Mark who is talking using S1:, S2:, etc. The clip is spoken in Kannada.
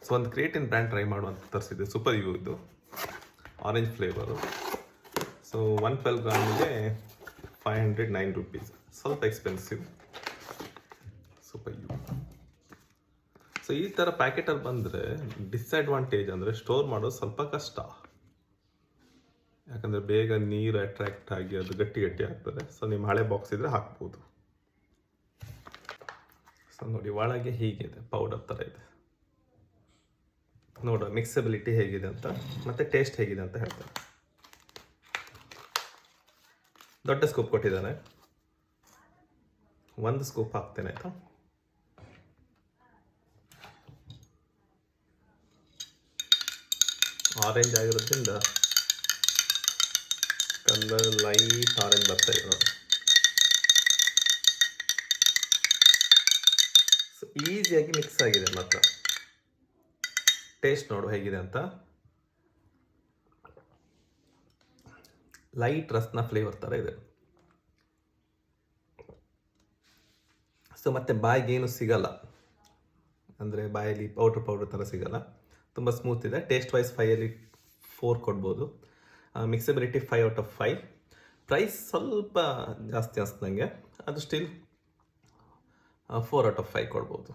S1: ಸೊ ಒಂದು ಕ್ರಿಯೇಟಿನ್ ಬ್ರ್ಯಾಂಡ್ ಟ್ರೈ ಮಾಡುವಂತ ತರಿಸಿದೆ. ಸೂಪರ್ ಯು ಇದು ಆರೆಂಜ್ ಫ್ಲೇವರು. ಸೊ 112 ಗ್ರಾಮಿಗೆ 509 rupees, ಸ್ವಲ್ಪ ಎಕ್ಸ್ಪೆನ್ಸಿವ್. Super you. ಸೊ ಈ ಥರ ಪ್ಯಾಕೆಟಲ್ಲಿ ಬಂದರೆ ಡಿಸ್ಅಡ್ವಾಂಟೇಜ್ ಅಂದರೆ ಸ್ಟೋರ್ ಮಾಡೋದು ಸ್ವಲ್ಪ ಕಷ್ಟ, ಯಾಕಂದರೆ ಬೇಗ ನೀರು ಅಟ್ರಾಕ್ಟ್ ಆಗಿ ಅದು ಗಟ್ಟಿ ಆಗ್ತದೆ. ಸೊ ನಿಮ್ಮ ಹಳೆ ಬಾಕ್ಸ್ ಇದ್ದರೆ ಹಾಕ್ಬೋದು. ಸೊ ನೋಡಿ ಒಳಗೆ ಹೀಗಿದೆ, ಪೌಡರ್ ಥರ ಇದೆ. ನೋಡುವ ಮಿಕ್ಸಬಿಲಿಟಿ ಹೇಗಿದೆ ಅಂತ ಮತ್ತು ಟೇಸ್ಟ್ ಹೇಗಿದೆ ಅಂತ ಹೇಳ್ತಾರೆ. ದೊಡ್ಡ ಸ್ಕೂಪ್ ಕೊಟ್ಟಿದ್ದಾನೆ, 1 ಸ್ಕೂಪ್ ಹಾಕ್ತೇನೆ ಆಯಿತಾ. ಆರೆಂಜ್ ಆಗಿರೋದ್ರಿಂದ ಕಲರ್ ಲೈಟ್ ಆರೆಂಜ್ ಬರ್ತಾ ಇದೆ ನೋಡಿ. ಸೊ ಈಸಿಯಾಗಿ ಮಿಕ್ಸ್ ಆಗಿದೆ. ಮಾತ್ರ ಟೇಸ್ಟ್ ನೋಡು ಹೇಗಿದೆ ಅಂತ. ಲೈಟ್ ರಸ್ನ ಫ್ಲೇವರ್ ಥರ ಇದೆ. ಸೊ ಮತ್ತೆ ಬಾಯಿಗೇನು ಸಿಗಲ್ಲ, ಅಂದರೆ ಬಾಯಲ್ಲಿ ಪೌಡ್ರ್ ಥರ ಸಿಗಲ್ಲ. ತುಂಬ ಸ್ಮೂತ್ ಇದೆ. ಟೇಸ್ಟ್ ವೈಸ್ 5ಅಲ್ಲಿ 4 ಕೊಡ್ಬೋದು. ಮಿಕ್ಸಬಿಲಿಟಿ 5 out of 5. ಪ್ರೈಸ್ ಸ್ವಲ್ಪ ಜಾಸ್ತಿ ಅನಿಸ್ತು ನನಗೆ, ಅದು ಸ್ಟಿಲ್ 4 out of 5 ಕೊಡ್ಬೋದು.